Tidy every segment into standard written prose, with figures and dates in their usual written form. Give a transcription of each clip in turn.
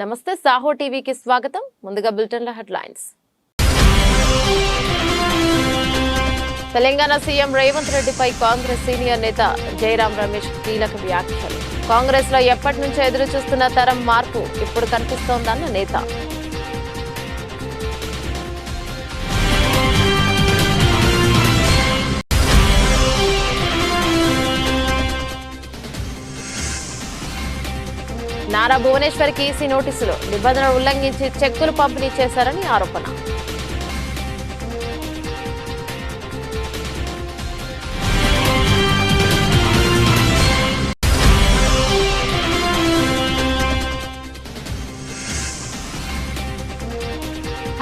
నమస్తే సాహో టీవీకి స్వాగతం. ముందుగా బులెటిన్ల హెడ్లైన్స్. తెలంగాణ సీఎం రేవంత్ రెడ్డిపై కాంగ్రెస్ సీనియర్ నేత జయరాం రమేష్ కీలక వ్యాఖ్యలు. కాంగ్రెస్ లో ఎప్పటి నుంచో ఎదురు చూస్తున్న తరం మార్పు ఇప్పుడు కనిపిస్తోందన్న నేత. నారా భువనేశ్వర్కి ఈసీ నోటీసులు. నిబంధనలు ఉల్లంఘించి చెక్కులు పంపిణీ చేశారని ఆరోపణ.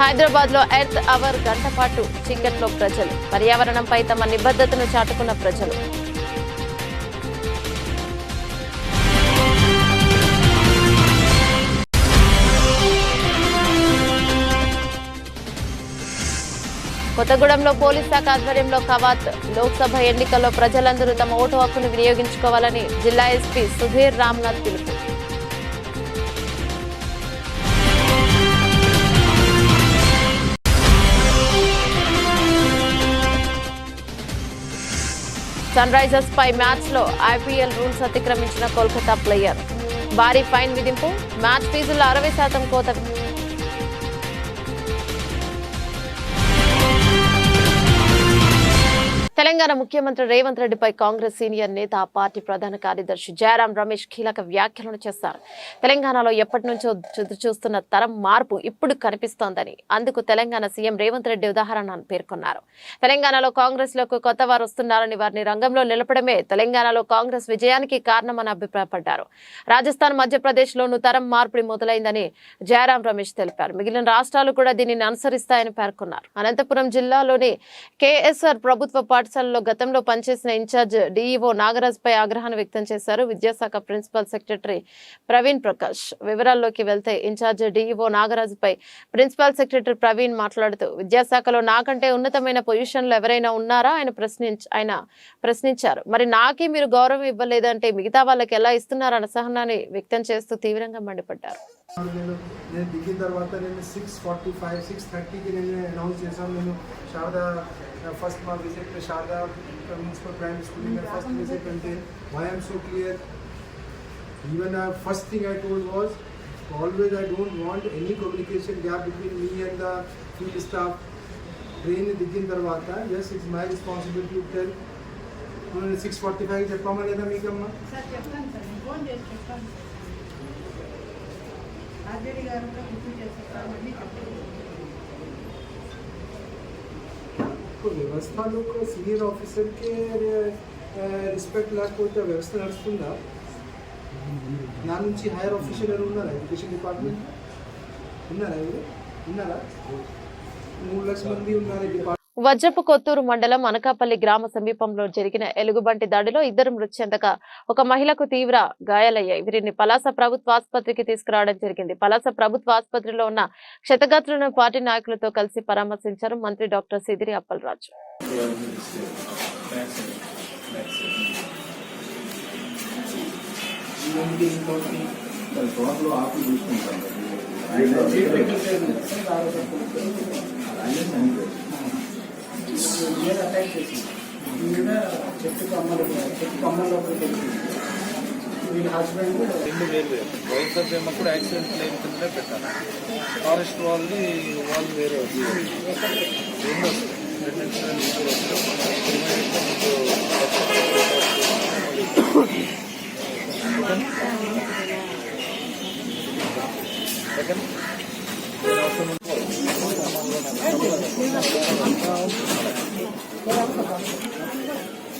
హైదరాబాద్ లో ఎర్త్ అవర్ గంట పాటు చీకట్లో ప్రజలు. పర్యావరణంపై తమ నిబద్ధతను చాటుకున్న ప్రజలు. కొత్తగూడెంలో పోలీస్ శాఖ ఆధ్వర్యంలో కవాత్. లోక్సభ ఎన్నికల్లో ప్రజలందరూ తమ ఓటు హక్కును వినియోగించుకోవాలని జిల్లా ఎస్పీ సుధీర్ రామ్నాథ్ పిలుపు. సన్ రైజర్స్ పై మ్యాచ్ లో ఐపీఎల్ రూల్స్ అతిక్రమించిన కోల్కతా ప్లేయర్. భారీ ఫైన్ విధింపు. మ్యాచ్ ఫీజుల్లో 60% కోత. తెలంగాణ ముఖ్యమంత్రి రేవంత్ రెడ్డిపై కాంగ్రెస్ సీనియర్ నేత ఆ పార్టీ ప్రధాన కార్యదర్శి జయరాం రమేష్ కీలక వ్యాఖ్యలను చేశారు. తెలంగాణలో ఎప్పటి నుంచో చూస్తున్న తరం మార్పు ఇప్పుడు కనిపిస్తోందని, అందుకు తెలంగాణ సీఎం రేవంత్ రెడ్డి ఉదాహరణను పేర్కొన్నారు. తెలంగాణలో కాంగ్రెస్ లోకి కొత్త వారు వస్తున్నారని, వారిని రంగంలో నిలపడమే తెలంగాణలో కాంగ్రెస్ విజయానికి కారణమని అభిప్రాయపడ్డారు. రాజస్థాన్, మధ్యప్రదేశ్ లోనూ తరం మార్పిడి మొదలైందని జయరాం రమేష్ తెలిపారు. మిగిలిన రాష్ట్రాలు కూడా దీనిని అనుసరిస్తాయని పేర్కొన్నారు. అనంతపురం జిల్లాలోని కేఎస్ఆర్ ప్రభుత్వ పాఠశాలలో గతంలో పనిచేసిన ఇన్ఛార్జ్ డీఈఓ నాగరాజ్ పై ఆగ్రహాన్ని వ్యక్తం చేశారు. విద్యాశాఖ ప్రిన్సిపల్ సెక్రటరీ ప్రవీణ్ ప్రకాష్. వివరాల్లోకి వెళ్తే ఇన్ఛార్జ్ డీఈఓ నాగరాజ్ పై ప్రిన్సిపల్ సెక్రటరీ ప్రవీణ్ మాట్లాడుతూ, విద్యాశాఖలో నాకంటే ఉన్నతమైన పొజిషన్లు ఎవరైనా ఉన్నారా ఆయన ప్రశ్నించారు. మరి నాకే మీరు గౌరవం ఇవ్వలేదంటే మిగతా వాళ్ళకి ఎలా ఇస్తున్నారన్న అసహనాన్ని వ్యక్తం చేస్తూ తీవ్రంగా మండిపడ్డారు. నేను దిగిన తర్వాత నేను 6:45, 6:30కి నేను అనౌన్స్ చేశాను. నేను శారదా ఫస్ట్ మా visit Sharada municipal primary school में फर्स्ट विजिट करते हैं. Why I am so clear? Even first thing I told was always I don't want any communication gap between me and the field staff. Train దిగిన తర్వాత yes it's my responsibility to tell. 6:45 చెప్పమా లేదా మీకమ్మా? Sir చెప్తాను sir, phone చేసి చెప్తాను sir. RJD గారు కూడా గుర్తు చేస్తారు. మళ్ళీ చెప్తాను. వ్యవస్థలో సీనియర్ ఆఫీసర్కి రెస్పెక్ట్ లేకపోతే వ్యవస్థ నడుస్తుందా? నా నుంచి హైయర్ ఆఫీసర్ ఎవరు ఉన్నారా? ఎడ్యుకేషన్ డిపార్ట్మెంట్ ఉన్నారా? ఎవరు ఉన్నారా? 3 లక్షల మంది ఉన్నారు డిపార్ట్మెంట్. వజ్రపు కొత్తూరు మండలం అనకాపల్లి గ్రామ సమీపంలో జరిగిన ఎలుగుబంటి దాడిలో 2 మృతి చెందగా ఒక మహిళకు తీవ్ర గాయాలయ్యాయి. వీరిని పలాస ప్రభుత్వ ఆసుపత్రికి తీసుకురావడం జరిగింది. పలాస ప్రభుత్వ ఆసుపత్రిలో ఉన్న క్షతగాత్రులను పార్టీ నాయకులతో కలిసి పరామర్శించారు మంత్రి డాక్టర్ సిదిరి అప్పలరాజు. అటాక్ చేసింది మీద చెట్టు కమ్మలో వీళ్ళ హస్బెండ్ 2 వేరు వైఎస్ఆర్ యాక్సిడెంట్ లేని కింద పెట్టాలి. ఫారెస్ట్ వాళ్ళు వేరే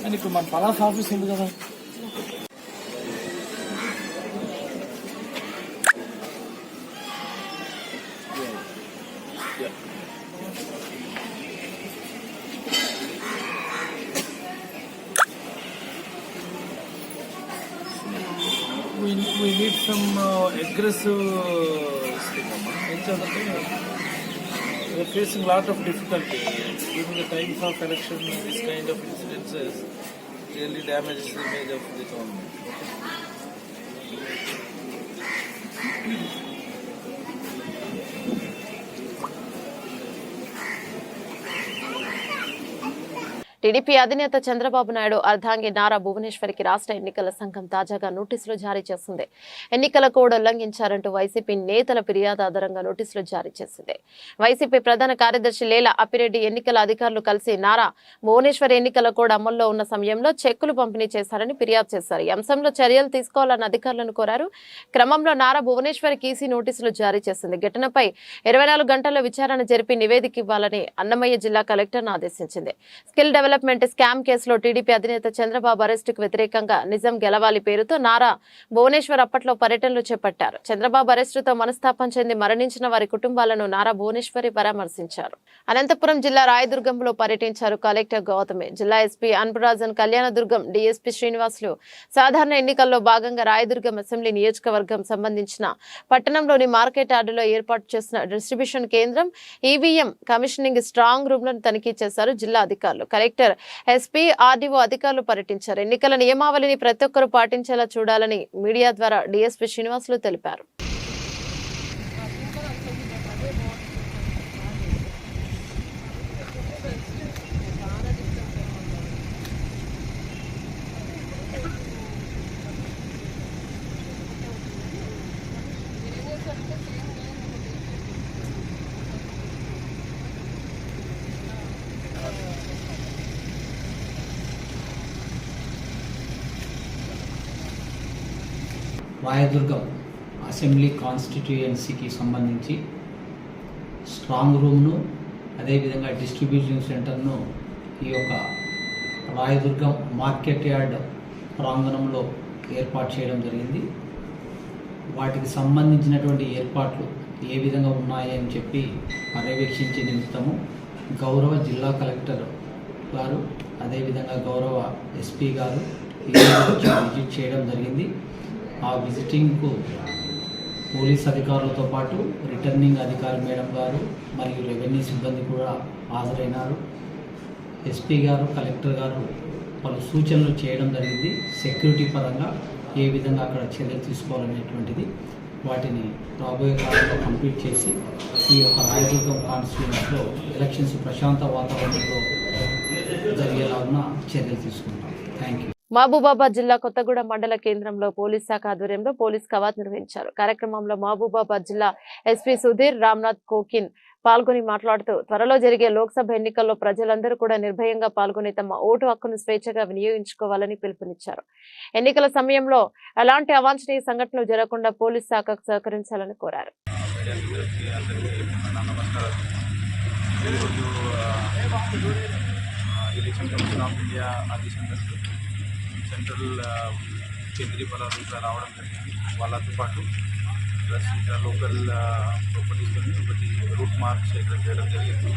అని ఇప్పుడు మన పలాస ఆఫీస్ ఉంది కదా. We need some aggressive we are facing a lot of difficulty. During the times of election, this kind of incidences really damages the image of the government. TDP అధినేత చంద్రబాబు నాయుడు అర్ధాంగి నారా భువనేశ్వరికి రాష్ట్ర ఎన్నికల సంఘం తాజాగా నోటీసులు జారీ చేసింది. ఎన్నికల కోడ్ ఉల్లంఘించారంటూ వైసీపీ నేతల ఫిర్యాదు ఆధారంగా నోటీసులు జారీ చేసింది. వైసీపీ ప్రధాన కార్యదర్శి లేలా అప్పిరెడ్డి ఎన్నికల అధికారులు కలిసి నారా భువనేశ్వర్ ఎన్నికల కోడ్ అమల్లో ఉన్న సమయంలో చెక్కులు పంపిణీ చేశారని ఫిర్యాదు చేశారు. ఈ అంశంలో చర్యలు తీసుకోవాలని అధికారులను కోరారు. క్రమంలో నారా భువనేశ్వర్ ఈసీ నోటీసులు జారీ చేసింది. ఘటనపై 24 గంటల్లో విచారణ జరిపి నివేదిక ఇవ్వాలని అన్నమయ్య జిల్లా కలెక్టర్ను ఆదేశించింది. స్కిల్ డెవలప్మెంట్ స్కామ్ కేసులో టీడీపీ అధినేత చంద్రబాబు అరెస్టుకు వ్యతిరేకంగా నిజం గెలవాలి పేరుతో నారా భువనేశ్వర్ అప్పట్లో పర్యటనలు చేపట్టారు. చంద్రబాబు అరెస్టుతో మనస్తాపం చెంది మరణించిన వారి కుటుంబాలను నారా భువనేశ్వరి పరామర్శించారు. అనంతపురం జిల్లా రాయదుర్గంలో పర్యటించారు కలెక్టర్ గౌతమి. జిల్లా ఎస్పీ అన్బురాజన్, కళ్యాణదుర్గం డీఎస్పీ శ్రీనివాసులు సాధారణ ఎన్నికల్లో భాగంగా రాయదుర్గం అసెంబ్లీ నియోజకవర్గం సంబంధించిన పట్టణంలోని మార్కెట్ యార్డులో ఏర్పాటు చేసిన డిస్ట్రిబ్యూషన్ కేంద్రం, ఈవీఎం కమిషనింగ్ స్ట్రాంగ్ రూమ్ లను తనిఖీ చేశారు జిల్లా అధికారులు. కలెక్టర్, ఎస్పీ, ఆర్డీఓ అధికారులు పర్యటించారు. ఎన్నికల నియమావళిని ప్రతి ఒక్కరూ పాటించేలా చూడాలని మీడియా ద్వారా డీఎస్పీ శ్రీనివాసులు తెలిపారు. రాయదుర్గం అసెంబ్లీ కాన్స్టిట్యుయెన్సీకి సంబంధించి స్ట్రాంగ్ రూమ్ను, అదేవిధంగా డిస్ట్రిబ్యూషన్ సెంటర్ను ఈ యొక్క రాయదుర్గం మార్కెట్ యార్డ్ ప్రాంగణంలో ఏర్పాటు చేయడం జరిగింది. వాటికి సంబంధించినటువంటి ఏర్పాట్లు ఏ విధంగా ఉన్నాయని చెప్పి పర్యవేక్షించే నిమిత్తము గౌరవ జిల్లా కలెక్టర్ గారు, అదేవిధంగా గౌరవ ఎస్పీ గారు విజిట్ చేయడం జరిగింది. ఆ విజిటింగ్కు పోలీస్ అధికారులతో పాటు రిటర్నింగ్ అధికారి మేడం గారు మరియు రెవెన్యూ సిబ్బంది కూడా హాజరైనారు. ఎస్పీ గారు, కలెక్టర్ గారు పలు సూచనలు చేయడం జరిగింది. సెక్యూరిటీ పరంగా ఏ విధంగా అక్కడ చర్యలు తీసుకోవాలనేటువంటిది వాటిని రాబోయే కాలంలో కంప్లీట్ చేసి ఈ యొక్క రాయదుర్గం కాన్స్టిట్యూన్సీలో ఎలక్షన్స్ ప్రశాంత వాతావరణంలో జరిగేలాగా చర్యలు తీసుకుంటాం. Thank you. మహబూబాబాద్ జిల్లా కొత్తగూడెం మండల కేంద్రంలో పోలీస్ శాఖ ఆధ్వర్యంలో పోలీస్ కవాత్ నిర్వహించారు. కార్యక్రమంలో మహబూబాబాద్ జిల్లా ఎస్పీ సుధీర్ రామ్నాథ్ కోకిన్ పాల్గొని మాట్లాడుతూ త్వరలో జరిగే లోక్సభ ఎన్నికల్లో ప్రజలందరూ కూడా నిర్భయంగా పాల్గొని తమ ఓటు హక్కును స్వేచ్ఛగా వినియోగించుకోవాలని పిలుపునిచ్చారు. ఎన్నికల సమయంలో ఎలాంటి అవాంఛనీయ సంఘటనలు జరగకుండా పోలీస్ శాఖకు సహకరించాలని కోరారు. సెంట్రల్ కేంద్రీయ బలాలు ఇక్కడ రావడం జరిగింది. వాళ్ళతో పాటు ప్లస్ ఇక్కడ లోకల్ ప్రాపర్టీస్తో ఒకటి రూట్ మార్క్స్ ఇక్కడ చేయడం జరిగింది.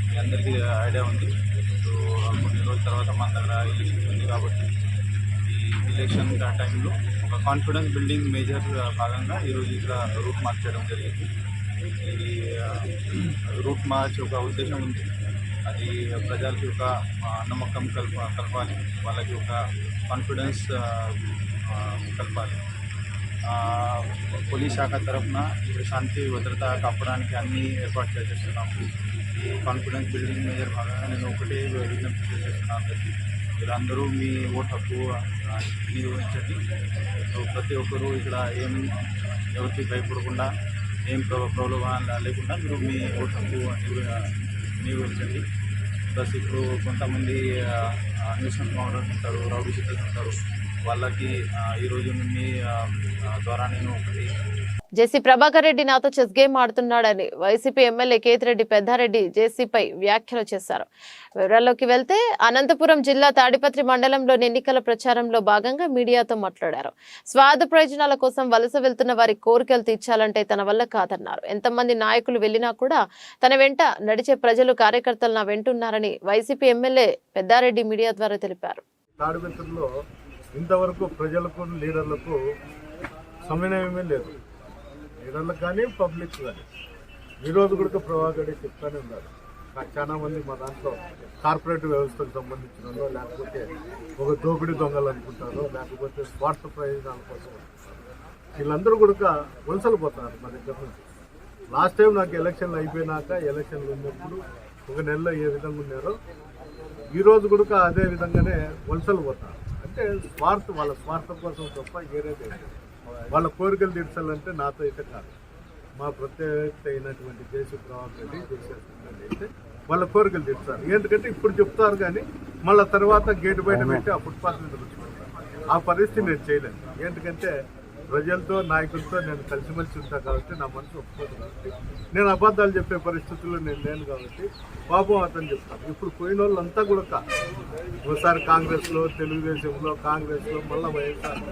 మీ అందరికీ ఐడియా ఉంది. సో కొన్ని రోజుల తర్వాత మన దగ్గర ఎలక్షన్ ఉంది కాబట్టి ఈ ఎలక్షన్ టైంలో ఒక కాన్ఫిడెన్స్ బిల్డింగ్ మేజర్ భాగంగా ఈరోజు ఇక్కడ రూట్ మార్చ్ చేయడం జరిగింది. ఈ రూట్ మార్చ్ ఒక ఉద్దేశం ఉంది. అది ప్రజలకి ఒక నమ్మకం కలపాలి, వాళ్ళకి ఒక కాన్ఫిడెన్స్ కలపాలి. పోలీస్ శాఖ తరఫున శాంతి భద్రత కాపాడడానికి అన్ని ఏర్పాటు చేస్తున్నాము. ఈ కాన్ఫిడెన్స్ బిల్డింగ్ మేజర్ భాగంగా నేను ఒకటే విజ్ఞప్తి చేస్తున్నాను. మీరందరూ మీ ఓటు హక్కు వినియోగించండి. సో ప్రతి ఒక్కరూ ఇక్కడ ఎవరికి భయపడకుండా, ఏం ప్రలోభాలు లేకుండా మీరు మీ ఓటు హక్కు వినియోగించండి. ప్లస్ ఇప్పుడు కొంతమంది అన్వేషణ మోడల్స్ ఉంటారు, రౌడీ షీటర్స్ ఉంటారు. వాళ్ళకి ఈరోజు మీ ద్వారా నేను ఒకటి జేసీ ప్రభాకర్ రెడ్డి నాతో చెస్ గేమ్ ఆడుతున్నాడని వైసీపీ ఎమ్మెల్యే కేతిరెడ్డి పెద్దారెడ్డి జేసీపై వ్యాఖ్యలు చేశారు. వివరాల్లోకి వెళ్తే అనంతపురం జిల్లా తాడిపత్రి మండలంలోని ఎన్నికల ప్రచారంలో భాగంగా మీడియాతో మాట్లాడారు. స్వార్థ ప్రయోజనాల కోసం వలస వెళ్తున్న వారి కోరికలు తీర్చాలంటే తన వల్ల కాదన్నారు. ఎంతమంది నాయకులు వెళ్లినా కూడా తన వెంట నడిచే ప్రజలు, కార్యకర్తలు నా వెంటున్నారని వైసీపీ ఎమ్మెల్యే పెద్దారెడ్డి మీడియా ద్వారా తెలిపారు. తాడిపత్రిలో ఇంతవరకు ప్రజలకు, లీడర్లకు సమన్వయమే లేదు. లీడర్లకు కానీ, పబ్లిక్ కానీ. ఈరోజు కూడా ప్రభాకర్ చెప్తానే ఉన్నారు. చాలా మంది మా దాంట్లో కార్పొరేట్ వ్యవస్థకు సంబంధించిన, లేకపోతే ఒక దోపిడీ దొంగలు అనుకుంటారు, లేకపోతే స్వార్థ ప్రయోజనాల కోసం వీళ్ళందరూ కూడా వలసలు పోతున్నారు మా దగ్గర నుంచి. లాస్ట్ టైం నాకు ఎలక్షన్లు అయిపోయినాక, ఎలక్షన్లు ఉన్నప్పుడు ఒక నెలలో ఏ విధంగా ఉన్నారో ఈరోజు కూడా అదే విధంగానే వలసలు పోతారు. అంటే వాళ్ళ స్వార్థం కోసం తప్ప ఏరేది లేదు. వాళ్ళ కోరికలు తీర్చాలంటే నాతో అయితే కాదు, మా ప్రత్యేకత అయినటువంటి జేసీ ప్రభాకర్ రెడ్డి చేసేస్తుందండి అయితే వాళ్ళ కోరికలు తీర్చారు. ఎందుకంటే ఇప్పుడు చెప్తారు కానీ మళ్ళీ తర్వాత గేటు బయట పెట్టి ఆ ఫుట్పాత్ మీద రుచుకుంటారు. ఆ పరిస్థితి నేను చేయలేను. ఎందుకంటే ప్రజలతో నాయకులతో నేను కలిసిమెలిసి ఉంటాను కాబట్టి నా మనసు ఒప్పుకోదు కాబట్టి నేను అబద్ధాలు చెప్పే పరిస్థితుల్లో నేను లేను కాబట్టి పాపం అతను చెప్తాను. ఇప్పుడు పోయిన వాళ్ళంతా కూడా ఒకసారి కాంగ్రెస్లో, తెలుగుదేశంలో, కాంగ్రెస్లో, మళ్ళీ వైఎస్ఆర్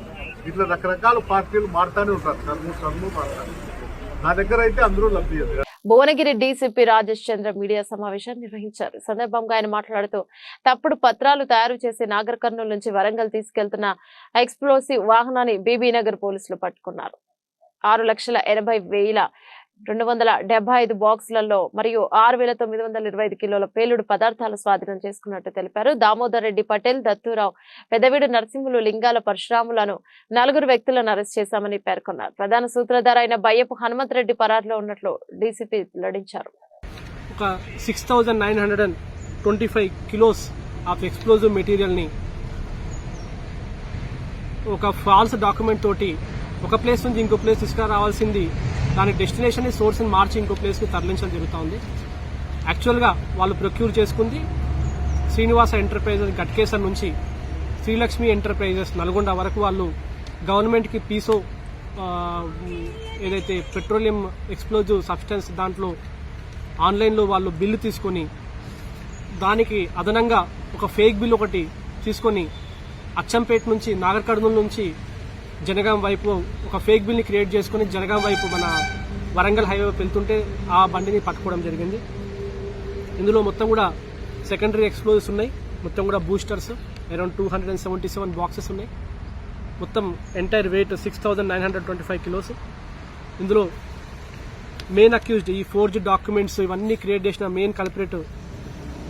ఇట్లా రకరకాల పార్టీలు మారుతూనే ఉంటారు. టర్ము మారుతారు. నా దగ్గర అయితే అందరూ లబ్ధి చెందారు. భువనగిరి డీసీపీ రాజేష్ చంద్ర మీడియా సమావేశం నిర్వహించారు. ఈ సందర్భంగా ఆయన మాట్లాడుతూ తప్పుడు పత్రాలు తయారు చేసి నాగర్ కర్నూలు నుంచి వరంగల్ తీసుకెళ్తున్న ఎక్స్ప్లోసివ్ వాహనాన్ని బీబీనగర్ పోలీసులు పట్టుకున్నారు. 6,80,275 బాక్సులలో మరియు 6,925 కిలోల పేలుడు పదార్థాలు స్వాధీనం చేసుకున్నట్టు తెలిపారు. దామోదర్ రెడ్డి పటేల్, దత్తూరావు, పెదవీడు నరసింహులు, లింగాల పరశురాములను 4 వ్యక్తులను అరెస్ట్ చేశామని పేర్కొన్నారు. ప్రధాన సూత్రధార అయిన బయ్యపు హనుమంత్ రెడ్డి పరారులో ఉన్నట్లు డీసీపీ వెల్లడించారు. ఒక 6,925 కిలోస్ ఆఫ్ ఎక్స్ప్లోజివ్ మెటీరియల్ ని ఒక ఫాల్స్ డాక్యుమెంట్ తోటి ఒక ప్లేస్ నుంచి ఇంకో ప్లేస్ తీసుకురావాల్సింది దాని డెస్టినేషన్ సోర్స్ ని మార్చి ఇంకో ప్లేస్ కి తరలించడం జరుగుతుంది. యాక్చువల్ గా వాళ్ళు ప్రొక్యూర్ చేసుకుంది శ్రీనివాస ఎంటర్ప్రైజెస్ గట్కేసర్ నుంచి శ్రీలక్ష్మి ఎంటర్ప్రైజెస్ నల్గొండ వరకు వాళ్ళు గవర్నమెంట్ కి పీసో ఏదైతే పెట్రోలియం ఎక్స్ప్లోజివ్ సబ్స్టెన్స్ దాంట్లో ఆన్లైన్లో వాళ్ళు బిల్లు తీసుకొని దానికి అదనంగా ఒక ఫేక్ బిల్ ఒకటి తీసుకొని అచ్చంపేట నుంచి నాగర్ కర్నూలు నుంచి జనగాం వైపు ఒక ఫేక్ బిల్ని క్రియేట్ చేసుకుని జనగాం వైపు మన వరంగల్ హైవే వెళ్తుంటే ఆ బండిని పట్టుకోవడం జరిగింది. ఇందులో మొత్తం కూడా సెకండరీ ఎక్స్ప్లోజివ్స్ ఉన్నాయి. మొత్తం కూడా బూస్టర్స్ అరౌండ్ 277 బాక్సెస్ ఉన్నాయి. మొత్తం ఎంటైర్ వెయిట్ 6,925 కిలోస్. ఇందులో మెయిన్ అక్యూజ్డ్ ఈ ఫోర్జ్ డాక్యుమెంట్స్ ఇవన్నీ క్రియేట్ చేసిన మెయిన్ కల్పరేట్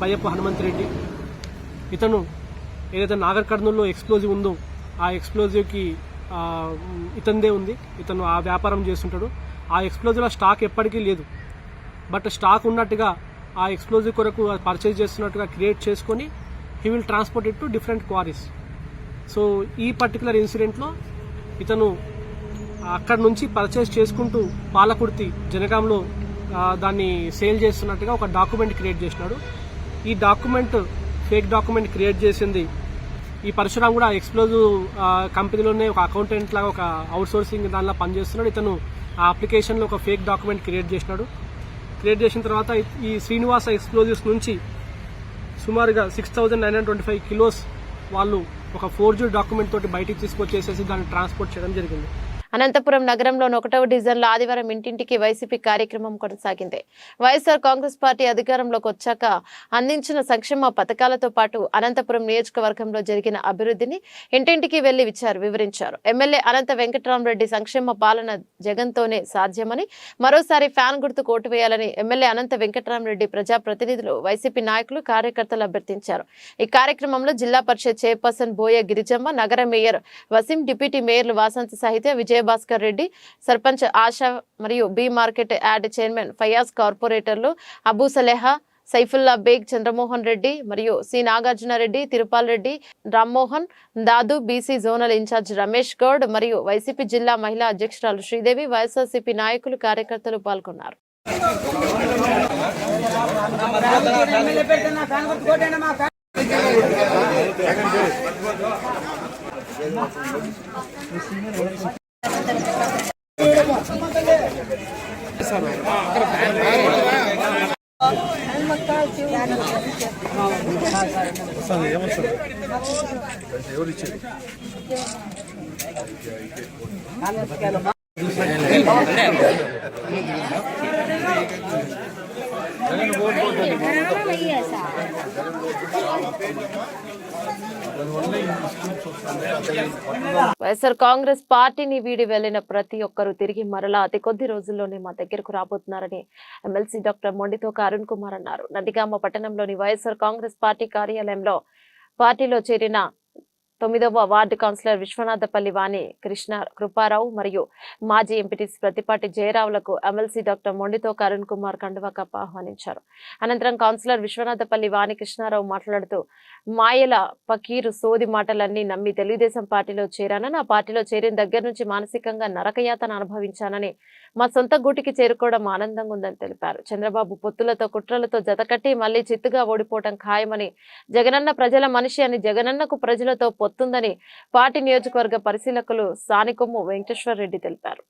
బయ్యప్ప హనుమంత్ రెడ్డి. ఇతను ఏదైతే నాగర్ కర్నూలులో ఎక్స్ప్లోజివ్ ఉందో ఆ ఎక్స్ప్లోజివ్కి ఇతందే ఉంది. ఇతను ఆ వ్యాపారం చేస్తుంటాడు. ఆ ఎక్స్ప్లోజివ్ స్టాక్ ఎప్పటికీ లేదు. బట్ స్టాక్ ఉన్నట్టుగా ఆ ఎక్స్ప్లోజివ్ కొరకు పర్చేజ్ చేస్తున్నట్టుగా క్రియేట్ చేసుకొని he will transport it to different queries. So ఈ పర్టికులర్ ఇన్సిడెంట్లో ఇతను అక్కడ నుంచి పర్చేజ్ చేసుకుంటూ పాలకుర్తి జనగాంలో దాన్ని సేల్ చేస్తున్నట్టుగా ఒక డాక్యుమెంట్ క్రియేట్ చేసినాడు. ఈ డాక్యుమెంట్ ఫేక్ డాక్యుమెంట్ క్రియేట్ చేసింది ఈ పరశురాం కూడా ఎక్స్ప్లోజివ్ కంపెనీలోనే ఒక అకౌంటెంట్ లాగా ఒక అవుట్ సోర్సింగ్ దానిలో పనిచేస్తున్నాడు. ఇతను ఆ అప్లికేషన్లో ఒక ఫేక్ డాక్యుమెంట్ క్రియేట్ చేసినాడు. క్రియేట్ చేసిన తర్వాత ఈ శ్రీనివాస ఎక్స్ప్లోజివ్స్ నుంచి సుమారుగా 6,925 కిలోస్ వాళ్ళు ఒక ఫోర్జరీ డాక్యుమెంట్ తోటి బయటికి తీసుకొచ్చేసేసి దాన్ని ట్రాన్స్పోర్ట్ చేయడం జరిగింది. అనంతపురం నగరంలోని 1వ డివిజన్లో ఆదివారం ఇంటింటికి వైసీపీ కార్యక్రమం కొనసాగింది. వైఎస్ఆర్ కాంగ్రెస్ పార్టీ అధికారంలోకి వచ్చాక అందించిన సంక్షేమ పథకాలతో పాటు అనంతపురం నియోజకవర్గంలో జరిగిన అభివృద్ధిని ఇంటింటికి వెళ్లి వివరించారు. ఎమ్మెల్యే అనంత వెంకటరామరెడ్డి సంక్షేమ పాలన జగన్తోనే సాధ్యమని, మరోసారి ఫ్యాన్ గుర్తుకు ఓటు వేయాలని ఎమ్మెల్యే అనంత వెంకటరామరెడ్డి ప్రజాప్రతినిధులు, వైసీపీ నాయకులు, కార్యకర్తలు అభ్యర్థించారు. ఈ కార్యక్రమంలో జిల్లా పరిషత్ చైర్పర్సన్ బోయ గిరిజమ్మ, నగర మేయర్ వసీం, డిప్యూటీ మేయర్లు వాసంతి సాహిత్య, విజయభాస్కర్ రెడ్డి, సర్పంచ్ ఆశా మరియు B market yard chairman Fayaz, కార్పొరేటర్లు అబూ సలేహా, సైఫుల్లా బేగ్, చంద్రమోహన్ రెడ్డి మరియు C Nagarjunareddy, Tirupal Reddy, Rammohan, Dadu, BC zonal incharge Ramesh Goud మరియు వైసీపీ జిల్లా మహిళా అధ్యక్షురాలు శ్రీదేవి, వైఎస్ఆర్సీపీ నాయకులు, కార్యకర్తలు పాల్గొన్నారు. వైఎస్ఆర్ కాంగ్రెస్ పార్టీని వీడి వెళ్లిన ప్రతి ఒక్కరూ తిరిగి మరలా అతి కొద్ది రోజుల్లోనే మా దగ్గరకు రాబోతున్నారని ఎమ్మెల్సీ డాక్టర్ మొండితోక అరుణ్ కుమార్ అన్నారు. నందిగామ పట్టణంలోని వైఎస్ఆర్ కాంగ్రెస్ పార్టీ కార్యాలయంలో పార్టీలో చేరిన 9వ వార్డు కౌన్సిలర్ విశ్వనాథపల్లి వాణి కృపారావు మరియు మాజీ ఎంపీటీసీ ప్రతిపాటి జయరావులకు ఎమ్మెల్సీ డాక్టర్ మొండితోక అరుణ్ కుమార్ కండువా కప్ప ఆహ్వానించారు. అనంతరం కౌన్సిలర్ విశ్వనాథపల్లి వాణి కృష్ణారావు మాట్లాడుతూ మాయల పకీరు సోది మాటలన్నీ నమ్మి తెలుగుదేశం పార్టీలో చేరానని, ఆ పార్టీలో చేరిన దగ్గర నుంచి మానసికంగా నరకయాతన అనుభవించానని, మా సొంత గూటికి చేరుకోవడం ఆనందంగా ఉందని తెలిపారు. చంద్రబాబు పొత్తులతో కుట్రలతో జతకట్టి మళ్లీ చిత్తుగా ఓడిపోవడం ఖాయమని, జగనన్న ప్రజల మనిషి అని, జగనన్నకు ప్రజలతో పొత్తుందని పార్టీ నియోజకవర్గ పరిశీలకులు సానికొమ్ము వెంకటేశ్వర రెడ్డి తెలిపారు.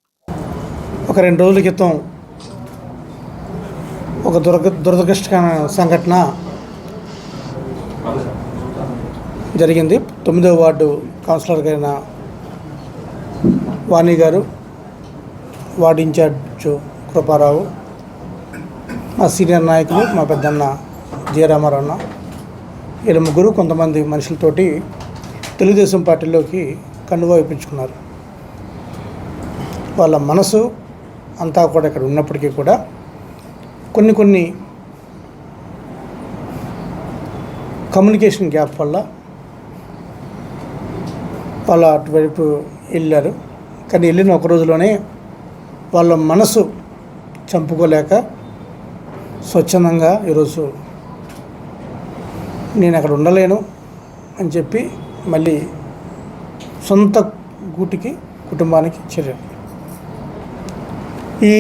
ఒక 2 రోజుల క్రితం ఒక దురదృష్టకర సంఘటన జరిగింది. 9వ వార్డు కౌన్సిలర్ గారైన వాణి గారు, వార్డు ఇన్ఛార్జ్ కృపారావు, మా సీనియర్ నాయకులు మా పెద్దన్న జయరామారావు అన్న, వీళ్ళ ముగ్గురు కొంతమంది మనుషులతోటి తెలుగుదేశం పార్టీలోకి కండువా ఇప్పించుకున్నారు. వాళ్ళ మనసు అంతా కూడా ఇక్కడ ఉన్నప్పటికీ కూడా కొన్ని కమ్యూనికేషన్ గ్యాప్ వల్ల వాళ్ళు అటువైపు వెళ్ళారు. కానీ వెళ్ళిన ఒక రోజులోనే వాళ్ళ మనసు చంపుకోలేక స్వచ్ఛందంగా ఈరోజు నేను అక్కడ ఉండలేను అని చెప్పి మళ్ళీ సొంత గూటికి కుటుంబానికి చేరారు. ఈ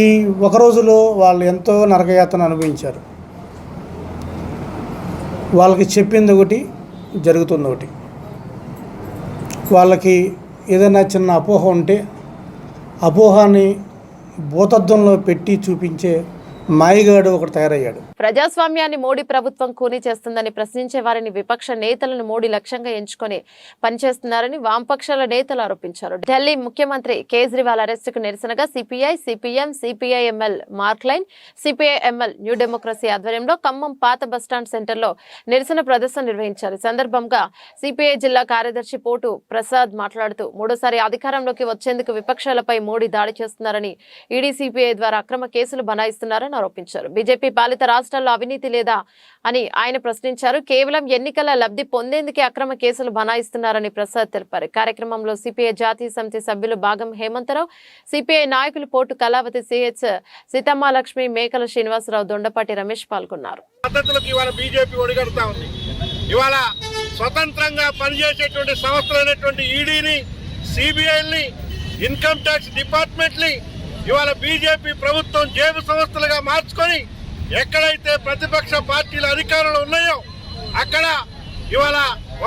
ఒక రోజులో వాళ్ళు ఎంతో నరకయాతన అనుభవించారు. వాళ్ళకి చెప్పింది ఒకటి, జరుగుతుంది ఒకటి. వాళ్ళకి ఏదైనా చిన్న అపోహ ఉంటే అపోహాన్ని భూతద్దంలో పెట్టి చూపించే మాయగాడు ఒకటి తయారయ్యాడు. ప్రజాస్వామ్యాన్ని మోడీ ప్రభుత్వం కూనీ చేస్తుందని ప్రశ్నించే వారిని విపక్ష నేతలను మోడీ లక్ష్యంగా ఎంచుకొని పనిచేస్తున్నారని వామపక్షాల నేతలు ఆరోపించారు. ఢిల్లీ ముఖ్యమంత్రి కేజ్రీవాల్ అరెస్టుకు నిరసనగా సిపిఐ, సిపిఎం, సిపిఐఎంఎల్, మార్క్లైన్, సిపిఐఎంఎల్, న్యూ డెమోక్రసీ ఆధ్వర్యంలో ఖమ్మం పాత బస్టాండ్ సెంటర్లో నిరసన ప్రదర్శన నిర్వహించారు. ఈ సందర్భంగా సిపిఐ జిల్లా కార్యదర్శి పోటు ప్రసాద్ మాట్లాడుతూ మూడోసారి అధికారంలోకి వచ్చేందుకు విపక్షాలపై మోడీ దాడి చేస్తున్నారని, ఈడీ, సిపిఐ ద్వారా అక్రమ కేసులు బనాయిస్తున్నారని ఆరోపించారు. బీజేపీ పాలిత రాష్ట్రాల్లో అవినీతి లేదా అని ఆయన ప్రశ్నించారు. కేవలం ఎన్నికల లబ్ధి పొందేందుకే అక్రమ కేసులు బనాయిస్తున్నారని ప్రసాద్ తెలిపారు. కార్యక్రమంలో సిపిఐ జాతీయ సమితి సభ్యులు భాగం హేమంతరావు, సిపిఐ నాయకులు పోటు కళావతి, సిహెచ్ సీతమ్మాలక్ష్మి, మేకల శ్రీనివాసరావు, దొండపాటి రమేష్ పాల్గొన్నారు. ఇవాళ స్వతంత్రంగా పనిచేసేటువంటి సంస్థలైనటువంటి ఈడీని, సిబిఐని, ఇన్కమ్ ట్యాక్స్ డిపార్ట్మెంట్ని ఇవాళ బీజేపీ ప్రభుత్వం జేబు సంస్థలుగా మార్చుకొని ఎక్కడైతే ప్రతిపక్ష పార్టీల అధికారులు ఉన్నాయో అక్కడ ఇవాళ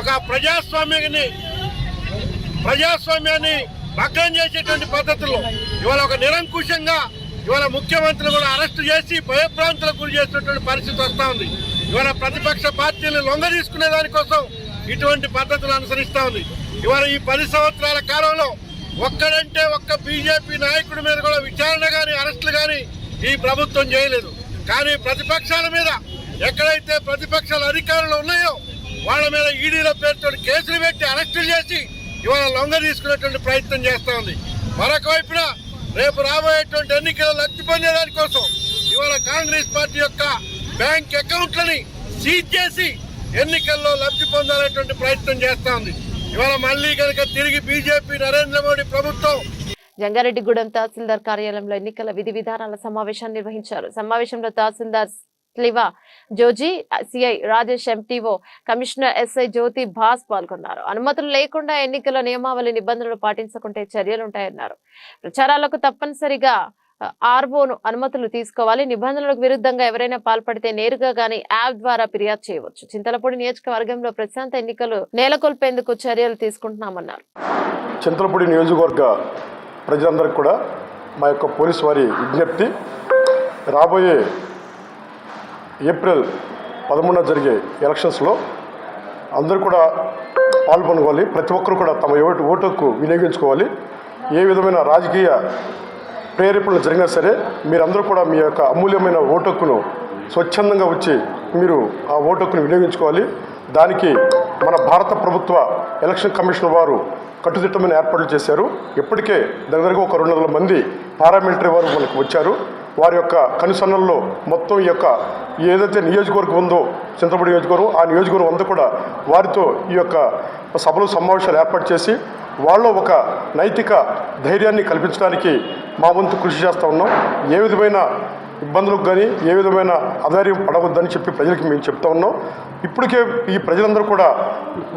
ఒక ప్రజాస్వామ్యాన్ని భగ్నం చేసేటువంటి పద్ధతుల్లో ఇవాళ ఒక నిరంకుశంగా ఇవాళ ముఖ్యమంత్రిని కూడా అరెస్టు చేసి భయభ్రాంతులకు గురి చేసినటువంటి పరిస్థితి వస్తూ ఉంది. ఇవాళ ప్రతిపక్ష పార్టీలను లొంగ తీసుకునే దానికోసం ఇటువంటి పద్ధతులు అనుసరిస్తూ ఉంది. ఇవాళ ఈ 10 సంవత్సరాల కాలంలో ఒక్కడంటే ఒక్క బీజేపీ నాయకుడి మీద కూడా విచారణ కానీ అరెస్టులు కానీ ఈ ప్రభుత్వం చేయలేదు. కానీ ప్రతిపక్షాల మీద ఎక్కడైతే ప్రతిపక్షాల అధికారులు ఉన్నాయో వాళ్ళ మీద ఈడీల పేరుతో కేసులు పెట్టి అరెస్టులు చేసి ఇవాళ లొంగ తీసుకునేటువంటి ప్రయత్నం చేస్తూ ఉంది. మరొక వైపున రేపు రాబోయేటువంటి ఎన్నికల లబ్ధి పొందేదాని కోసం ఇవాళ కాంగ్రెస్ పార్టీ యొక్క బ్యాంక్ అకౌంట్లని సీజ్ చేసి ఎన్నికల్లో లబ్ధి పొందాలనేటువంటి ప్రయత్నం చేస్తూ ఉంది. ఇవాళ మళ్ళీ కనుక తిరిగి బీజేపీ నరేంద్ర మోడీ ప్రభుత్వం. జంగారెడ్డిగూడెం తహసీల్దార్ కార్యాలయంలో ఎన్నికల విధి విధానాల సమావేశాన్ని నిర్వహించారు. సమావేశంలో తహసీల్దార్ స్లివా జోజీ, CI Rajesh, MTO, commissioner SI Jyothi భాస్ పాల్గొన్నారు. అనుమతులు లేకుండా ఎన్నికల నియమావళి నిబంధనలు పాటించకుంటే చర్యలుంటాయన్నారు. ప్రచారాలకు తప్పనిసరిగా ఆర్ఓను అనుమతులు తీసుకోవాలి. నిబంధనలకు విరుద్ధంగా ఎవరైనా పాల్పడితే నేరుగా గానీ యాప్ ద్వారా ఫిర్యాదు చేయవచ్చు. చింతలపూడి నియోజకవర్గంలో ప్రశాంత ఎన్నికలు నెలకొల్పేందుకు చర్యలు తీసుకుంటున్నామన్నారు. చింతలపూడి నియోజకవర్గ ప్రజలందరికీ కూడా మా యొక్క పోలీసు వారి విజ్ఞప్తి, రాబోయే ఏప్రిల్ 13న జరిగే ఎలక్షన్స్లో అందరూ కూడా పాల్గొనుకోవాలి. ప్రతి ఒక్కరు కూడా తమ ఓటుకు వినియోగించుకోవాలి. ఏ విధమైన రాజకీయ ప్రేరేపణలు జరిగినా సరే మీరందరూ కూడా మీ యొక్క అమూల్యమైన ఓటును స్వచ్ఛందంగా వచ్చి మీరు ఆ ఓటును వినియోగించుకోవాలి. దానికి మన భారత ప్రభుత్వ ఎలక్షన్ కమిషన్ వారు కట్టుదిట్టమైన ఏర్పాట్లు చేశారు. ఇప్పటికే దగ్గరగా ఒక 200 మంది పారామిలిటరీ వారు మనకు వచ్చారు. వారి యొక్క కనుసన్నల్లో మొత్తం ఈ యొక్క ఏదైతే నియోజకవర్గం ఉందో చింతపూడి నియోజకవర్గం, ఆ నియోజకవర్గం అంతా కూడా వారితో ఈ యొక్క సభలు సమావేశాలు ఏర్పాటు చేసి వాళ్ళలో ఒక నైతిక ధైర్యాన్ని కల్పించడానికి మా వంతు కృషి చేస్తూ ఉన్నాం. ఏ విధమైన ఇబ్బందులకు కానీ ఏ విధమైన ఆధార్యం పడవద్దని చెప్పి ప్రజలకి మేము చెప్తా ఉన్నాం. ఇప్పటికే ఈ ప్రజలందరూ కూడా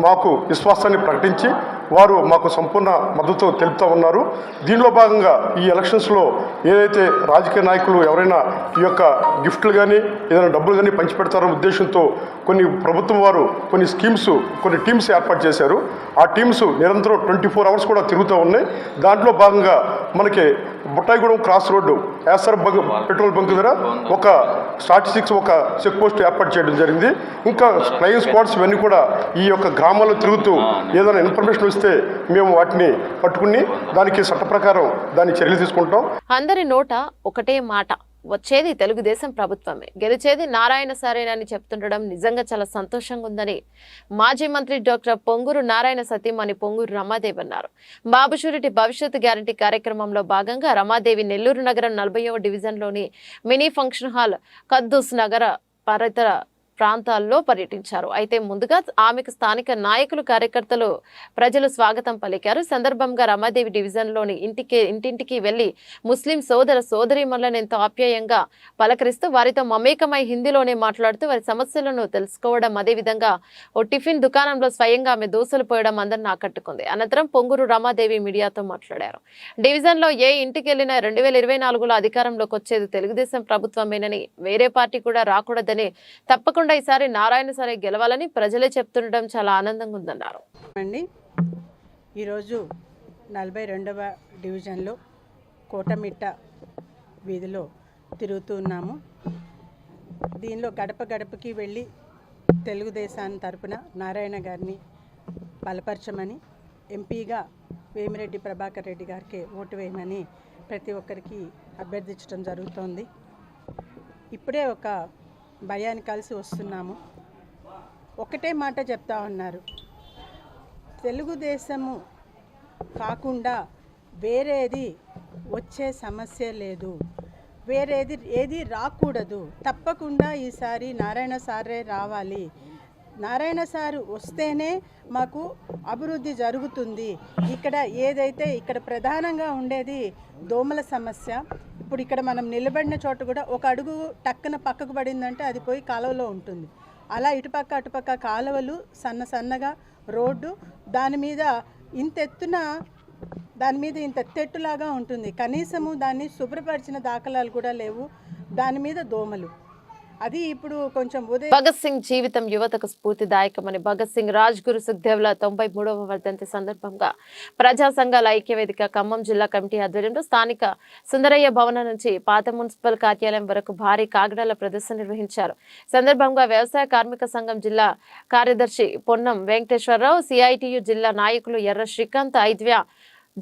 మాకు విశ్వాసాన్ని ప్రకటించి వారు మాకు సంపూర్ణ మద్దతు తెలుపుతూ ఉన్నారు. దీనిలో భాగంగా ఈ ఎలక్షన్స్లో ఏదైతే రాజకీయ నాయకులు ఎవరైనా ఈ యొక్క గిఫ్ట్లు కానీ ఏదైనా డబ్బులు కానీ పంచిపెడతారనే ఉద్దేశంతో కొన్ని ప్రభుత్వం వారు కొన్ని స్కీమ్స్ కొన్ని టీమ్స్ ఏర్పాటు చేశారు. ఆ టీమ్స్ నిరంతరం 24 hours కూడా తిరుగుతూ ఉన్నాయి. దాంట్లో భాగంగా మనకి Buttayagudem cross road Yasar petrol bunk దగ్గర ఒక స్టాటిస్టిక్స్ ఒక చెక్ పోస్ట్ ఏర్పాటు చేయడం జరిగింది. ఇంకా ఫ్లయింగ్ స్క్వాడ్స్ ఇవన్నీ కూడా ఈ యొక్క గ్రామాల్లో తిరుగుతూ ఏదైనా ఇన్ఫర్మేషన్ వస్తే మేము వాటిని పట్టుకుని దానికి చట్ట ప్రకారం దాని చర్యలు తీసుకుంటాం. అందరి నోట ఒకటే మాట, వచ్చేది తెలుగుదేశం ప్రభుత్వమే, గెలిచేది నారాయణ సారేనని చెప్తుండడం నిజంగా చాలా సంతోషంగా ఉందని మాజీ మంత్రి డాక్టర్ పొంగూరు నారాయణ సతీమణి పొంగూరు రమాదేవి అన్నారు. బాబు షూరిటీ భవిష్యత్తు గ్యారంటీ కార్యక్రమంలో భాగంగా రమాదేవి నెల్లూరు నగరం 40వ డివిజన్లోని మినీ ఫంక్షన్ హాల్ కద్దూస్ నగర పరితర ప్రాంతాల్లో పర్యటించారు. అయితే ముందుగా ఆమెకు స్థానిక నాయకులు కార్యకర్తలు ప్రజలు స్వాగతం పలికారు. సందర్భంగా రమాదేవి డివిజన్లోని ఇంటింటికి వెళ్లి ముస్లిం సోదర సోదరీమణులను ఎంతో ఆప్యాయంగా పలకరిస్తూ వారితో మమేకమై హిందీలోనే మాట్లాడుతూ వారి సమస్యలను తెలుసుకోవడం, అదేవిధంగా ఓ టిఫిన్ దుకాణంలో స్వయంగా ఆమె దోశలు పోయడం అందరిని ఆకట్టుకుంది. అనంతరం పొంగూరు రమాదేవి మీడియాతో మాట్లాడారు. డివిజన్లో ఏ ఇంటికి వెళ్లినా 2024లో అధికారంలోకి వచ్చేది తెలుగుదేశం ప్రభుత్వమేనని, వేరే పార్టీ కూడా రాకూడదని, తప్పకుండా ఈసారి నారాయణ సారే గెలవాలని ప్రజలే చెప్తుండడం చాలా ఆనందంగా ఉందన్నారు. ఈరోజు 42వ డివిజన్లో కోటమిట్ట వీధిలో తిరుగుతూ ఉన్నాము. దీనిలో గడప గడపకి వెళ్ళి తెలుగుదేశాన్ని తరపున నారాయణ గారిని బలపరచమని, ఎంపీగా వేమిరెడ్డి ప్రభాకర్ రెడ్డి గారికి ఓటు వేయమని ప్రతి ఒక్కరికి అభ్యర్థించడం జరుగుతోంది. ఇప్పుడే ఒక భయాన్ని కలిసి వస్తున్నాము. ఒకటే మాట చెప్తా ఉన్నారు, తెలుగుదేశము కాకుండా వేరేది వచ్చే సమస్య లేదు, వేరేది ఏది రాకూడదు, తప్పకుండా ఈసారి నారాయణ సారే రావాలి, నారాయణ సారు వస్తేనే మాకు అభివృద్ధి జరుగుతుంది. ఇక్కడ ఏదైతే ఇక్కడ ప్రధానంగా ఉండేది దోమల సమస్య. ఇప్పుడు ఇక్కడ మనం నిలబడిన చోట కూడా ఒక అడుగు టక్కన పక్కకు పడిందంటే అది పోయి కాలువలో ఉంటుంది. అలా ఇటుపక్క అటుపక్క కాలువలు సన్నగా రోడ్డు, దాని మీద ఇంత తెట్టులాగా ఉంటుంది. కనీసము దాన్ని శుభ్రపరిచిన దాఖలాలు కూడా లేవు. దాని మీద దోమలు. అది ఇప్పుడు కొంచెం భగత్ సింగ్ జీవితం యువతకు స్ఫూర్తిదాయకమని భగత్ సింగ్ రాజ్గురు సుఖ్దేవ్ల 93వ వర్ధంతి సందర్భంగా ప్రజా సంఘాల ఐక్యవేదిక ఖమ్మం జిల్లా కమిటీ ఆధ్వర్యంలో స్థానిక సుందరయ్య భవనం నుంచి పాత మున్సిపల్ కార్యాలయం వరకు భారీ కాగడాల ప్రదర్శన నిర్వహించారు. సందర్భంగా వ్యవసాయ కార్మిక సంఘం జిల్లా కార్యదర్శి పొన్నం వెంకటేశ్వరరావు, సిఐటియు జిల్లా నాయకులు ఎర్ర శ్రీకాంత్, ఐద్వ్య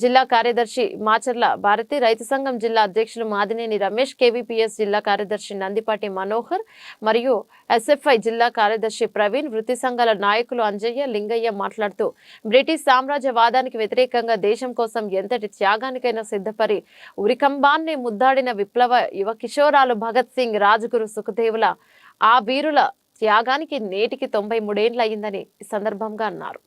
జిల్లా కార్యదర్శి మాచర్ల భారతి, రైతు సంఘం జిల్లా అధ్యక్షులు మాదినేని రమేష్, కేవీపీఎస్ జిల్లా కార్యదర్శి నందిపాటి మనోహర్ మరియు ఎస్ఎఫ్ఐ జిల్లా కార్యదర్శి ప్రవీణ్, వృత్తి సంఘాల నాయకులు అంజయ్య, లింగయ్య మాట్లాడుతూ బ్రిటిష్ సామ్రాజ్యవాదానికి వ్యతిరేకంగా దేశం కోసం ఎంతటి త్యాగానికైనా సిద్ధపరి ఉరికంబాన్ని ముద్దాడిన విప్లవ యువ కిషోరాలు భగత్ సింగ్, రాజ్గురు సుఖదేవుల ఆ వీరుల త్యాగానికి నేటికి 93 ఏళ్లు అయిందని ఈ సందర్భంగా అన్నారు.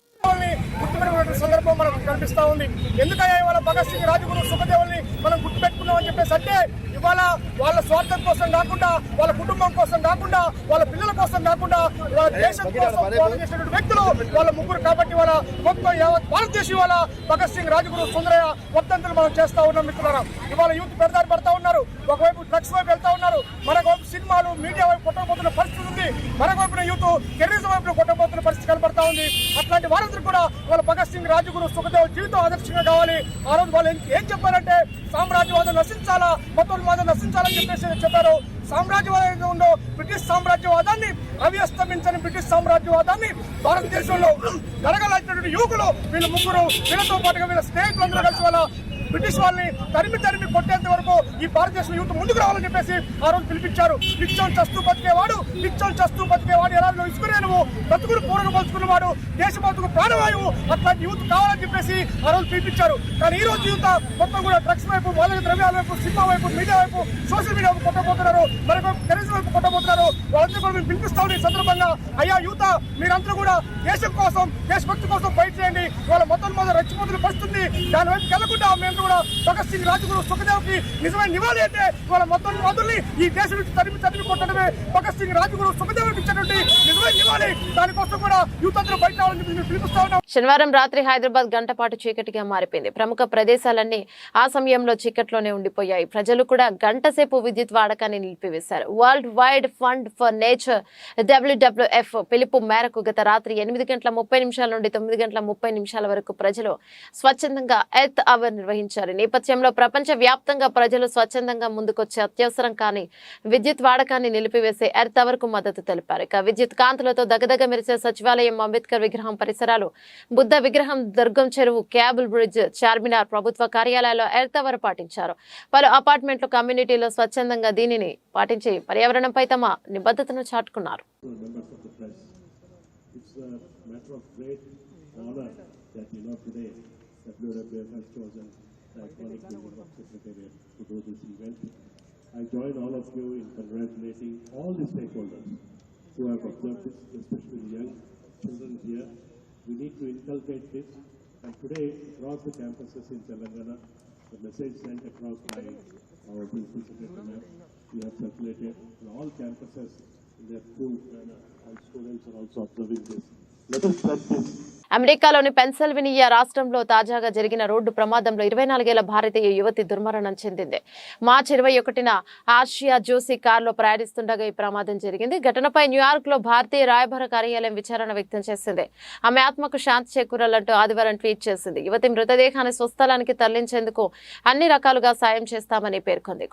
సందర్భం మనకు కనిపిస్తా ఉంది. ఎందుకయ్యా ఇవాళ భగత్ సింగ్, రాజ్గురు సుఖదేవుల్ని మనం గుర్తుపెట్టుకున్నామని చెప్పేసి అంటే, ఇవాళ వాళ్ళ స్వార్థం కోసం కాకుండా, వాళ్ళ కుటుంబం కోసం కాకుండా, వాళ్ళ పిల్లల కోసం కాకుండా, వాళ్ళ దేశం కోసం పోరాటం చేసినటువంటి వ్యక్తులు వాళ్ళ ముగ్గురు. కాబట్టి వాళ్ళ మొత్తం యావత్ భారతదేశం ఇవాళ భగత్ సింగ్, రాజ్గురు సుందరయ్య వర్ధంతులు మనం చేస్తా ఉన్నాం. మిత్రులారా, ఇవాళ యూత్ పెడదారి పడతా ఉన్నారు. ఒకవైపు డ్రగ్స్ వైపు వెళ్తా ఉన్నారు, మరొకవైపు సినిమాలు మీడియా వైపు కొట్టబోతున్న పరిస్థితి ఉంది, మరొకవైపున యూత్ టెర్రరిజం వైపు కొట్టబోతున్న పరిస్థితి కనబడతా ఉంది. అట్లాంటి వారందరూ కూడా వాళ్ళ భగత్ సింగ్, రాజ్గురు సుఖదేవ్ జీవితం ఆదర్శంగా కావాలి. ఆ రోజు వాళ్ళు ఏం చెప్పారంటే, సామ్రాజ్యవాదం నశించాలా, మతోన్మాదం నశించాలని చెప్పారు. సామ్రాజ్యవాదం ఉందో బ్రిటిష్ సామ్రాజ్యవాదాన్ని, అవ్యస్తమించని బ్రిటిష్ సామ్రాజ్యవాదాన్ని భారతదేశంలో జరగాల్సినటువంటి యువకులు వీళ్ళు ముగ్గురు, వీళ్ళతో పాటుగా వీళ్ళ స్నేహితులందరూ కలిసి వాళ్ళ బ్రిటిష్ వాళ్ళని తరిమి కొట్టేంత వరకు ఈ భారతదేశం యూత్ ముందుకు రావాలని చెప్పేసి ఆ రోజు పిలిపించారు. నిత్యం చస్తూ బతికేవాడు ఎలా ఇసుకునే నువ్వు బతుకుడు పూరగా పంచుకున్నవాడు దేశభక్తుకు ప్రాణవాయువు అట్లాంటి యూత్ కావాలని చెప్పేసి ఆ రోజు పిలిపించారు. కానీ ఈ రోజు యూత్ మొత్తం కూడా డ్రగ్స్ వైపు, మాదక ద్రవ్యాల వైపు, సినిమా వైపు, మీడియా వైపు, సోషల్ మీడియా వైపు కొట్టబోతున్నారు, మరొక టెర్రరిజం వైపు కొట్టబోతున్నారు. వాళ్ళందరూ కూడా మేము పిలిపిస్తాం. ఈ సందర్భంగా అయ్యా యూత్, మీరందరూ కూడా దేశం కోసం, దేశభక్తి కోసం బయట చేయండి. వాళ్ళ మొత్తం రెచ్చిపోతున్న పరిస్థితుంది. దాని వైపు వెళ్ళకుండా మేము కూడా భగత్ సింగ్, రాజ్గురు, సుఖదేవ్కి నిజమైన నివాళి అంటే వాళ్ళ మొత్తం మందుల్ని ఈ దేశం నుంచి తరిమి కొట్టడమే భగత్ సింగ్, రాజ్గురు, సుఖదేవ్కి ఇచ్చినటువంటి నిజమైన నివాళి. దానికోసం కూడా యూత్ అందరూ బయట రావాలని మేము పిలుపుస్తా ఉన్నాం. శనివారం రాత్రి హైదరాబాద్ గంటపాటు చీకటిగా మారిపోయింది. ప్రముఖ ప్రదేశాలన్నీ ఆ సమయంలో చీకట్లోనే ఉండిపోయాయి. ప్రజలు కూడా గంట సేపు విద్యుత్ వాడకాన్ని నిలిపివేశారు. World wide fund for nature WWF పిలుపు మేరకు గత రాత్రి 8:30 నుండి 9:30 వరకు ప్రజలు స్వచ్ఛందంగా ఎర్త్ అవర్ నిర్వహించారు. నేపథ్యంలో ప్రపంచ వ్యాప్తంగా ప్రజలు స్వచ్ఛందంగా ముందుకొచ్చి అత్యవసరం కానీ విద్యుత్ వాడకాన్ని నిలిపివేసే ఎర్త్ అవర్ కు మద్దతు తెలిపారు. ఇక విద్యుత్ కాంతులతో దగదగ మెరిసే సచివాలయం, అంబేద్కర్ విగ్రహం పరిసరాలు, బుద్ధ విగ్రహం, దుర్గం చెరువు, కేబుల్ బ్రిడ్జ్, చార్మినార్, ప్రభుత్వ కార్యాలయాల్లో ఎర్త్ అవర్ పాటించారు. పలు అపార్ట్మెంట్లు, కమ్యూనిటీలో స్వచ్ఛందంగా దీనిని పాటించి పర్యావరణంపై తమ నిబద్ధతను చాటుకున్నారు. I join all of you in congratulating all the stakeholders who have observed this, especially the young children here. We need to inculcate this. And today, across the campuses in Telangana, the message sent across by our principal secretary, we have circulated in all campuses in their school, and all students are also observing this. Let us spread this. అమెరికాలోని Pennsylvania రాష్ట్రంలో తాజాగా జరిగిన road ప్రమాదంలో 24 ఏళ్ల భారతీయ యువతి దుర్మరణం చెందింది. మార్చి 21న ఆర్షియా జోషి కారులో ప్రయాణిస్తుండగా ఈ ప్రమాదం జరిగింది. ఘటనపై న్యూయార్క్ లో భారతీయ రాయబార కార్యాలయం విచారణ వ్యక్తం చేసింది. ఆమె ఆత్మకు శాంతి చేకూరాలంటూ ఆదివారం ట్వీట్ చేసింది. యువతి మృతదేహాన్ని స్వస్థలానికి తరలించేందుకు అన్ని రకాలుగా సాయం చేస్తామని పేర్కొంది.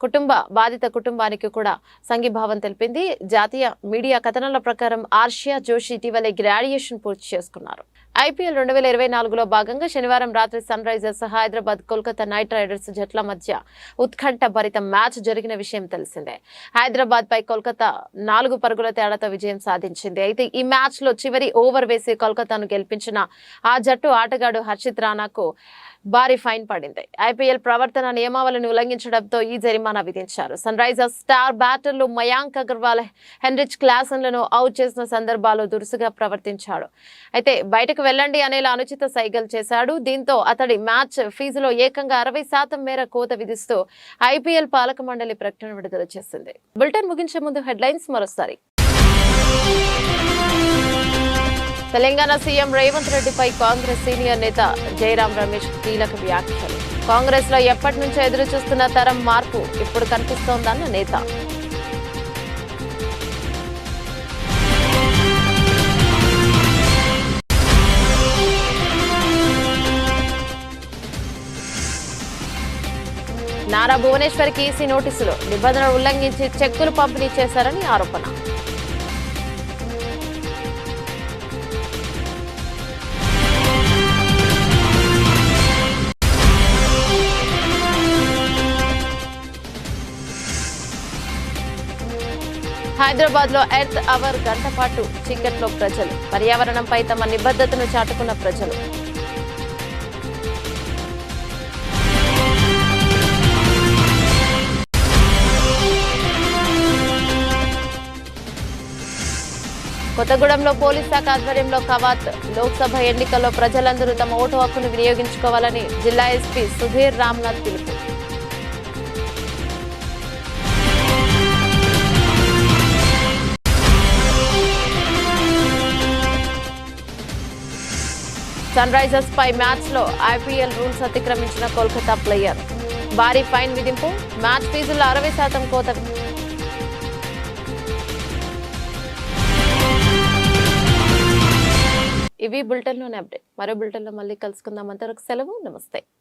కుటుంబ బాధిత కుటుంబానికి కూడా సంఘీభావం తెలిపింది. జాతీయ మీడియా కథనాల ప్రకారం ఆర్షియా జోషి ఇటీవలే గ్రాడ్యుయేషన్ పూర్తి చేసుకున్నారు. IPL 2024లో భాగంగా శనివారం రాత్రి Sunrisers Hyderabad, Kolkata Knight Riders జట్ల మధ్య ఉత్కంఠ భరిత మ్యాచ్ జరిగిన విషయం తెలిసిందే. హైదరాబాద్ పై కోల్కతా 4 పరుగుల తేడాతో విజయం సాధించింది. అయితే ఈ మ్యాచ్ లో చివరి ఓవర్ వేసి కోల్కతాను గెలిపించిన ఆ జట్టు ఆటగాడు హర్షిత్ రాణాకు భారీ ఫైన్ పడింది. IPL ప్రవర్తన నియమావళిని ఉల్లంఘించడంతో ఈ జరిమానా విధించారు. సన్ రైజర్స్ స్టార్ బ్యాటర్లు మయాంక్ అగర్వాల్, హెన్రిచ్ క్లాసన్లను అవుట్ చేసిన సందర్భాల్లో దురుసుగా ప్రవర్తించాడు. అయితే బయటకు వెళ్లండి అనేలా అనుచిత సైగలు చేశాడు. దీంతో అతడి మ్యాచ్ ఫీజులో ఏకంగా 60% మేర కోత విధిస్తూ IPL పాలక మండలి ప్రకటన విడుదల చేసింది. బులెటిన్ ముగించే ముందు హెడ్లైన్స్ మరోసారి. తెలంగాణ సీఎం రేవంత్ రెడ్డిపై కాంగ్రెస్ సీనియర్ నేత జయరాం రమేష్ కీలక వ్యాఖ్యలు. కాంగ్రెస్ లో ఎప్పటి నుంచో ఎదురు చూస్తున్న తరం మార్పు ఇప్పుడు కనిపిస్తోందన్న నేత. నారా భువనేశ్వర్కి ఈసీ నోటీసులు, నిబంధనలు ఉల్లంఘించి చెక్కులు పంపిణీ చేశారని ఆరోపణ. హైదరాబాద్ లో ఎర్త్ అవర్ గంటపాటు చీకట్లో ప్రజలు, పర్యావరణంపై తమ నిబద్ధతను చాటుకున్న ప్రజలు. కొత్తగూడెంలో పోలీస్ శాఖ ఆధ్వర్యంలో కవాత్. లోక్సభ ఎన్నికల్లో ప్రజలందరూ తమ ఓటు హక్కును వినియోగించుకోవాలని జిల్లా ఎస్పీ సుధీర్ రామ్నాథ్ పిలుపు. సన్ రైజర్స్ పై మ్యాచ్ లో IPL రూల్స్ అతిక్రమించిన కోల్కతా ప్లేయర్, భారీ ఫైన్ విధింపు, మ్యాచ్ ఫీజుల్లో 60% కోత. ఇవి బులెటిన్లోనే అప్డేట్. మరో బులెటిన్లో మళ్ళీ కలుసుకుందాం. అంతవరకు సెలవు, నమస్తే.